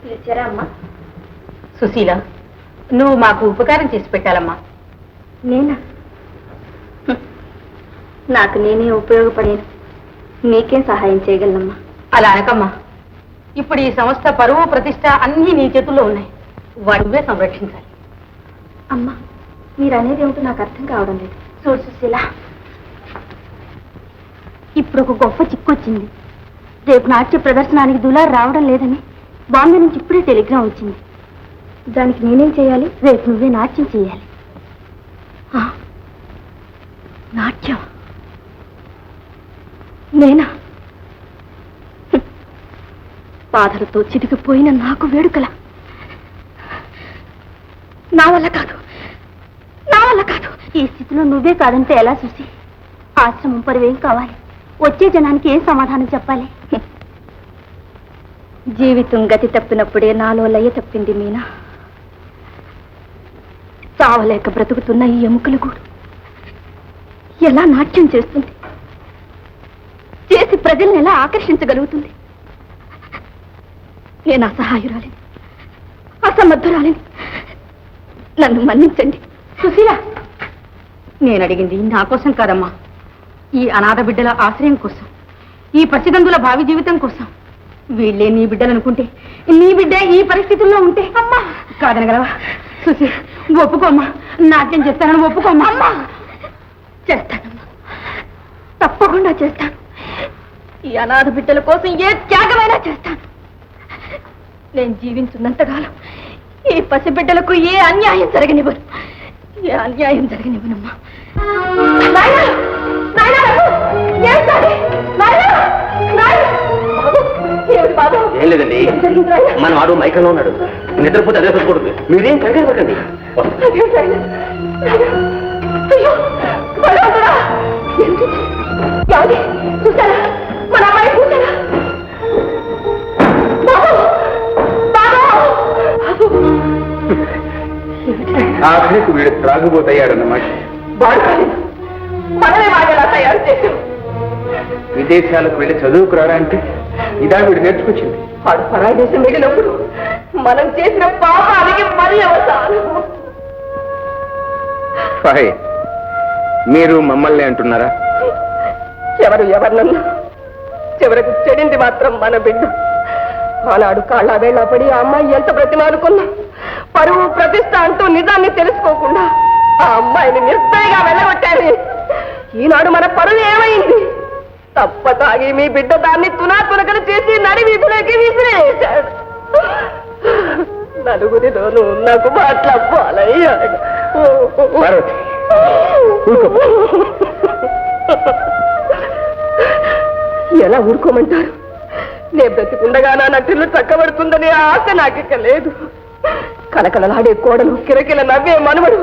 పిలిచారా అమ్మా? సుశీల, నువ్వు మాకు ఉపకారం చేసి పెట్టాలమ్మా. నేనా? నాకు నేనే ఉపయోగపడేను, నీకేం సహాయం చేయగలనమ్మా? అలా అనకమ్మా. ఇప్పుడు ఈ సంస్థ పరువు ప్రతిష్ట అన్నీ నీ చేతుల్లో ఉన్నాయి. వాటివే సంరక్షించాలి. అమ్మా, మీరు అనేది ఏమిటో నాకు అర్థం కావడం లేదు. చూడు సుశీల, ఇప్పుడు ఒక గొప్ప చిక్కొచ్చింది. రేపు నాట్య ప్రదర్శనానికి దులారు రావడం లేదని బాంబే నుంచి ఇప్పుడే టెలిగ్రామ్ వచ్చింది. దానికి నేనేం చేయాలి? రేపు నువ్వే నాట్యం చేయాలి. నాట్యం? నేనా? బాధలతో చితికిపోయిన నాకు వేడుకల. నా వల్ల కాదు, నా వల్ల కాదు. ఈ స్థితిలో నువ్వే కాదంటే ఎలా చూసి? ఆశ్రమం పరివేం కావాలి? వచ్చే జనానికి ఏం సమాధానం చెప్పాలి? జీవితం గతి తప్పినప్పుడే నాలో లయ తప్పింది మీనా. చావలేక బ్రతుకుతున్న ఈ ఎముకల గూడు ఎలా నాట్యం చేస్తుంది? చేసి ప్రజల్ని ఎలా ఆకర్షించగలుగుతుంది? నేను అసహాయురాలిని, అసమర్థురాలిని. నన్ను మన్నించండి. సుశీల, నేను అడిగింది నా కోసం కాదమ్మా. ఈ అనాథ బిడ్డల ఆశ్రయం కోసం, ఈ పసిగందుల భావి జీవితం కోసం. వీళ్ళే నీ బిడ్డలనుకుంటే, నీ బిడ్డే ఈ పరిస్థితుల్లో ఉంటే అమ్మా కాదనగలవా? సుశీల, ఒప్పుకోమ్మా. నాట్యం చేస్తానని ఒప్పుకోమ్మా. అమ్మా, చేస్తానమ్మా, తప్పకుండా చేస్తాను. ఈ అనాథ బిడ్డల కోసం ఏ త్యాగమైనా చేస్తాను. నేను జీవించున్నంతకాలం ఈ పసిబిడ్డలకు ఏ అన్యాయం జరగనివ్వను, ఏ అన్యాయం జరగనివ్వనమ్మా. ఏం లేదండి, మన వాడు మైకంలో ఉన్నాడు. నిద్రపోతే అదే చూడకూడదు. మీరేం కంగారు పడకండి. మన అమ్మాయి కూర్చోరా. ఆఖరికి వీడు త్రాగుబోతయ్యాడన్నమాట. మనమే వాడేలా తయారు చేశాం. విదేశాలకు వెళ్ళి చదువుకురాడా అంటే ఇదా వీడు నేర్చుకొచ్చింది. వాడు పరాయి దేశం వెళ్ళినప్పుడు మనం చేసిన పాపానికి మరి అవసానం. మీరు మమ్మల్ని అంటున్నారా? ఎవరినన్నా చివరకు చెడింది మాత్రం మన బిడ్డ. ఆనాడు కాళ్ళ వేళ పడి ఆ అమ్మాయి ఎంత ప్రతిమానుకున్నా పరువు ప్రతిష్ట అంటూ నిజాన్ని తెలుసుకోకుండా ఆ అమ్మాయిని నిర్దయగా వెళ్ళగొట్టారు. ఈనాడు మన పరువు ఏమైంది? తప్ప తాగి మీ బిడ్డ దాన్ని తునాతునకలు చేసి నడి వీధులకి విసిరేశాడు. నలుగురిలోనూ నాకు మాట్లాడాలయ్యాడు. ఎలా ఊరుకోమంటారు? నే బ్రతికుండగా నా నటిల్లు చక్కబడుతుందనే ఆశ నాకిక లేదు. కలకలలాడే కోడలు, కిరకిల నవ్వే మనవడు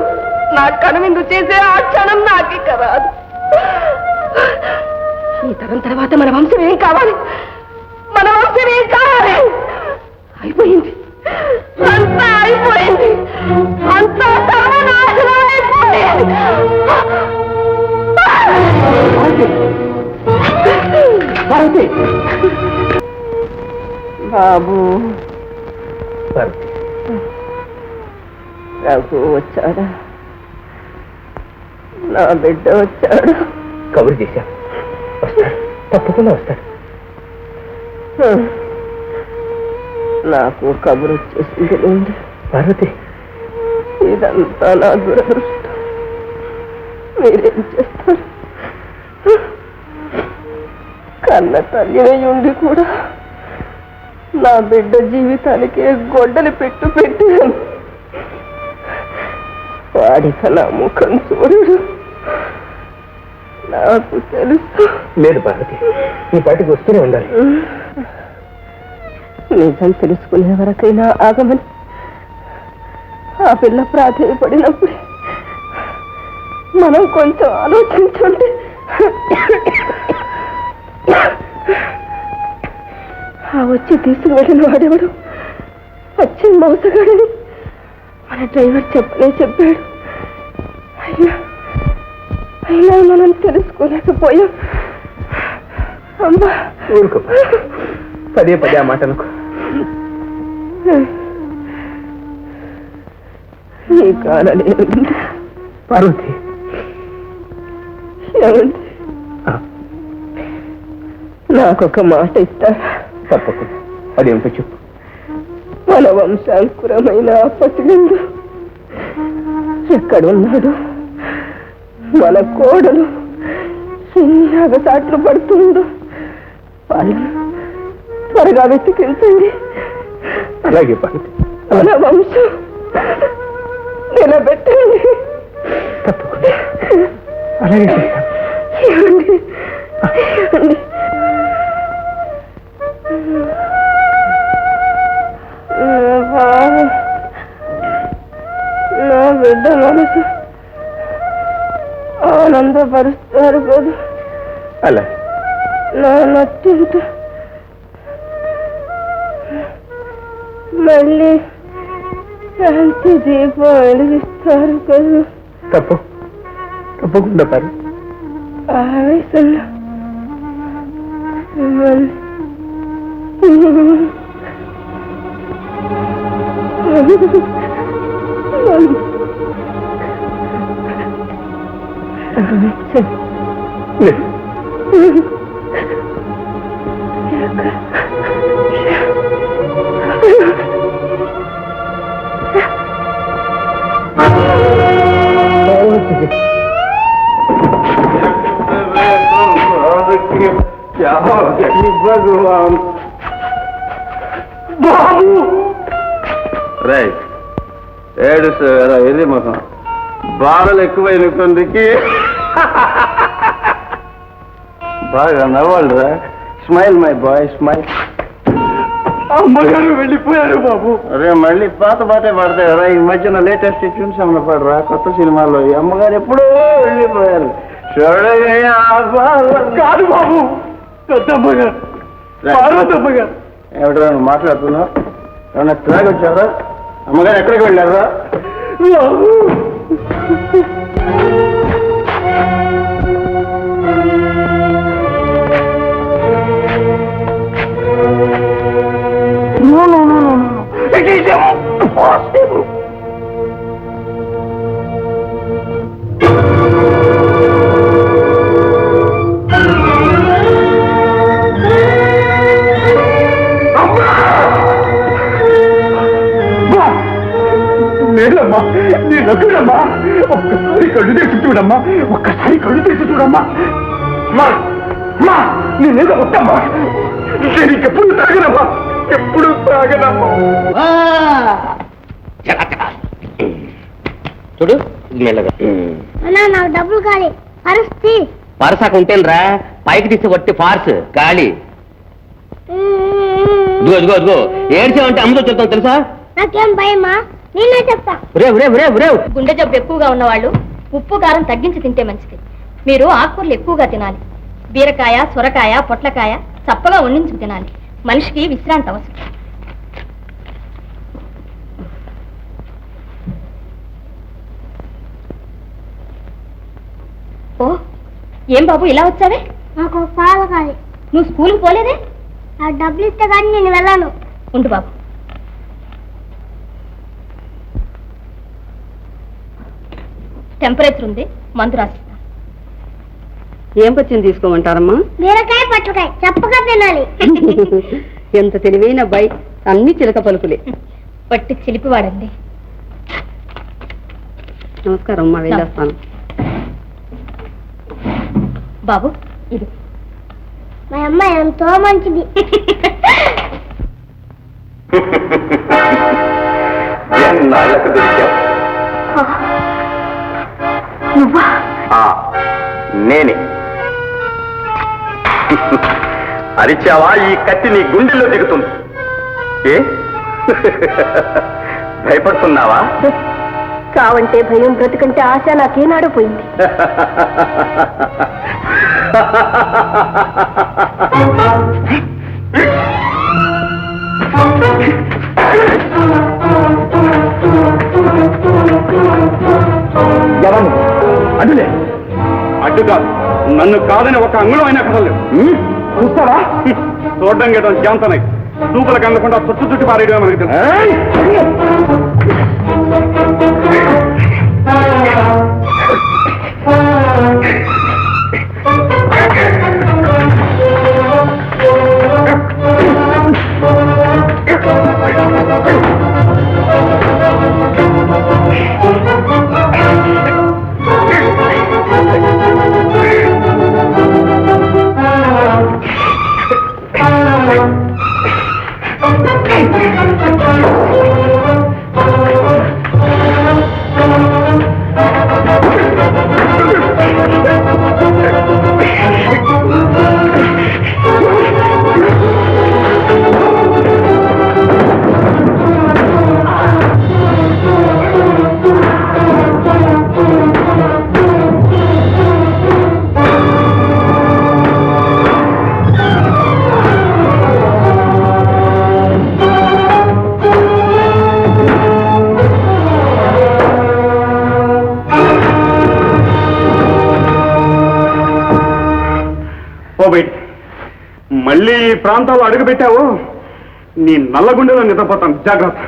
నా కనువిందు చేసే ఆ క్షణం నాకిక రాదు. ఈ తరం తర్వాత మన వంశం ఏం కావాలి? మన వంశం ఏం కావాలి? అయిపోయింది, అంతా అయిపోయింది, అంతా సర్వనాశనం అయిపోయింది. బాబు, రఘు వచ్చాడా? నా బిడ్డ వచ్చాడు. కబురు చేశా, వస్తాడు, తప్పకుండా వస్తాడు. నాకు కబురు వచ్చేసింది. పార్వతి, ఇదంతా నా దురదృష్టం. మీరేం చేస్తారు? కన్న తల్లినై ఉండి కూడా నా బిడ్డ జీవితానికి గొడ్డలి పెట్టాను. వాడిక నా ముఖం చూడడు. నాకు తెలుసు. లేదు పార్వతి, ఈ పాటికి వస్తూనే ఉండాలి. నిజం తెలుసుకునే వరకైనా ఆగమని ఆ పిల్ల ప్రాధేయపడినప్పుడు మనం కొంచెం ఆలోచించుంటే. ఆ వచ్చి తీసుకువెళ్ళిన వాడెవడు? వచ్చి మోసగాడని మన డ్రైవర్ చెప్పాడు. అయినా మనం తెలుసుకోలేకపోయాం. అమ్మా, ఊరుకో, పదే పదే ఆ మాట అనుకో. ఈ కారణం పార్వతి నాకొక మాట ఇస్తారా? తప్పకుండా. అదేమిటో చెప్పు. మన వంశాంకురమైన పసిలిందు ఎక్కడున్నాడు? మన కోడలు ఎన్ని అగసాట్లు పడుతుందో వాళ్ళను త్వరగా వెతికించండి. అలాగే పార్వతి. మన వంశం నిలబెట్టండి. తప్పకుండా. అలాగే చేస్తాను. ఏమండి? ఏమండి? నా బిడ్డ మనసు ఆనందపరుస్తారు కదా. అలా నా నచ్చింత మళ్ళీ శాంతి దీపం వెలిగిస్తారు కదా. తప్పకుండా పారు. ఆవేశంలో భగవాన్ బాబు రైట్ ఏడుస్తారా? ఇది మొహం బాధలు ఎక్కువైన కొందికి బాగా నవ్వాలిరా. Smile my boy smile. అమ్మగారు వెళ్ళిపోయారు బాబు. అరే మళ్ళీ పాత పాటే పడతాయరా? ఈ మధ్యన లేటెస్ట్ ట్యూన్స్ ఏమన్నా పడరా? కొత్త సినిమాలో ఈ అమ్మగారు ఎప్పుడో వెళ్ళిపోయారు. కాదు బాబు, పెద్దమ్మగారు, పార్వతమ్మగారు. ఏమిటో నువ్వు మాట్లాడుతున్నావు? ఏమన్నా త్రాగొచ్చారా? అమ్మగారు ఎక్కడికి వెళ్ళారా? నేనమ్మా, నేనొక్కడమ్మా. ఒక్కసారి కళ్ళు తెచ్చి చూడమ్మా, ఒక్కసారి కళ్ళు తెచ్చి చూడమ్మా. నేనేదో వద్దమ్మా, నేను ఇంకెప్పుడు తాగనమ్మా, ఎప్పుడు తాగనమ్మా. చూడు మెల్లగా. నాకు డబ్బులు కావాలి. పరిస్థితి పరసాకు ఉంటేనరా, పైకి తీసి వట్టి పార్స్ గాలి. ఇదిగో ఇదిగో ఇదిగో, ఏడ్చావంటే అమ్మతో చెప్తాను తెలుసా? నాకేం భయమా? నేనే చెప్తా. గుండె జబ్బు ఎక్కువగా ఉన్నవాళ్ళు ఉప్పు కారం తగ్గించి తింటే మంచిది. మీరు ఆకుకూరలు ఎక్కువగా తినాలి. బీరకాయ, సొరకాయ, పొట్లకాయ చప్పగా వండించుకు తినాలి. మనిషికి విశ్రాంతి అవసరం. ఓ ఏం బాబు ఇలా వచ్చావే? నాకు పాలు కావాలి. నువ్వు స్కూల్కి పోలేదే? ఆ డబ్బులు ఇస్తే కానీ నేను వెళ్ళాను. ఉండు బాబు. టెంపరేచర్ ఉంది, మందు రాసిస్తాను. ఏం పచ్చింది తీసుకోమంటారమ్మా? బీరకాయ, పొట్లకాయ చప్పగా తినాలి. ఎంత తెలివైన అబ్బాయి, అన్ని చిలక పలుకులే. పట్టి చిలిపివాడండి. నమస్కారం అమ్మా, వెళ్ళొస్తాను. బాబు ఇది మా అమ్మ ఎంతో మంచిది. నువ్వా? నేనే. అరిచావా? ఈ కత్తి నీ గుండెల్లో దిగుతుంది. ఏ భయపడుతున్నావా? కావంటే భయం, బ్రతుకంటే ఆశ నాకేనాడో పోయింది. ఎవరు? అడ్డులే. అడ్డు కాదు, నన్ను కాదని ఒక అంగుళం అయినా కదలేదు. చూస్తావా? చూడడం గేటం శాంతనై చూపులకు అందకుండా చుట్టు పారేయడం మనకి మళ్ళీ ఈ ప్రాంతాల్లో అడుగు పెట్టావు నీ నల్లగుండెలో నిద్రపోతాను జాగ్రత్త.